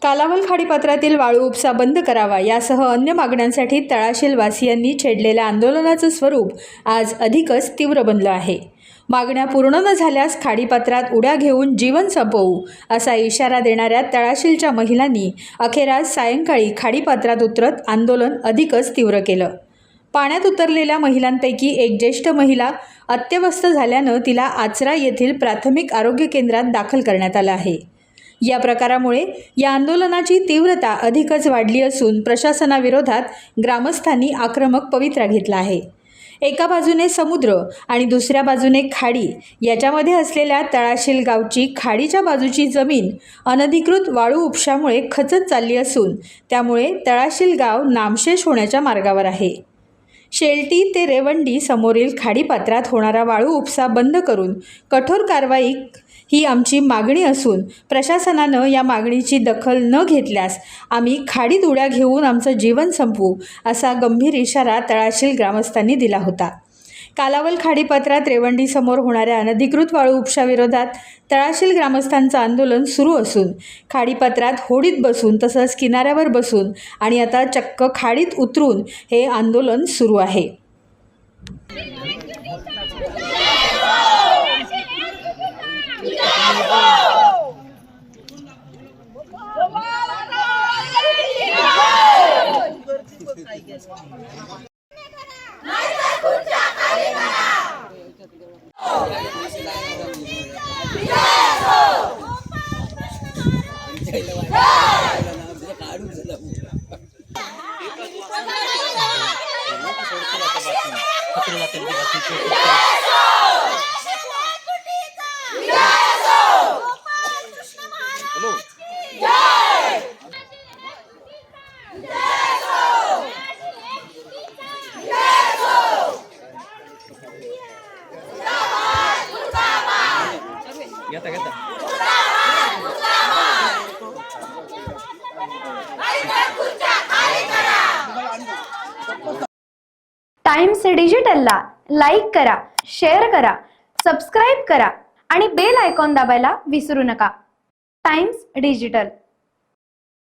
कालावल खाडीपात्रातील वाळू उपसा बंद करावा यासह अन्य मागण्यांसाठी तळाशील वासियांनी छेडलेल्या आंदोलनाचं स्वरूप आज अधिकच तीव्र बनलं आहे। मागण्या पूर्ण न झाल्यास खाडीपात्रात उड्या घेऊन जीवन संपवू असा इशारा देणाऱ्या तळाशीलच्या महिलांनी अखेर आज सायंकाळी खाडीपात्रात उतरत आंदोलन अधिकच तीव्र केलं। पाण्यात उतरलेल्या महिलांपैकी एक ज्येष्ठ महिला अत्यवस्थ झाल्यानं तिला आचरा येथील प्राथमिक आरोग्य केंद्रात दाखल करण्यात आलं आहे। या प्रकारामुळे या आंदोलनाची तीव्रता अधिकच वाढली असून प्रशासनाविरोधात ग्रामस्थांनी आक्रमक पवित्रा घेतला आहे। एका बाजूने समुद्र आणि दुसऱ्या बाजूने खाडी याच्यामध्ये असलेल्या तळाशील गावची खाडीच्या बाजूची जमीन अनधिकृत वाळू उपशामुळे खचत चालली असून त्यामुळे तळाशील गाव नामशेष होण्याच्या मार्गावर आहे। शेलटी ते रेवंडी समोरील खाडीपात्रात होणारा वाळू उपसा बंद करून कठोर कारवाई ही आमची मागणी असून प्रशासनानं या मागणीची दखल न घेतल्यास आम्ही खाडीत उड्या घेऊन आमचं जीवन संपवू असा गंभीर इशारा तळाशील ग्रामस्थांनी दिला होता। कालावल खाडीपात्रात रेवंडी समोर होणाऱ्या अनधिकृत वाळू उपशाविरोधात तळाशील ग्रामस्थांचं आंदोलन सुरू असून खाडीपात्रात होडीत बसून तसंच किनाऱ्यावर बसून आणि आता चक्क खाडीत उतरून हे आंदोलन सुरू आहे। टाइम्स डिजिटलला लाईक करा, शेअर करा, सबस्क्राईब करा आणि बेल आयकॉन दाबायला विसरू नका। Times digital.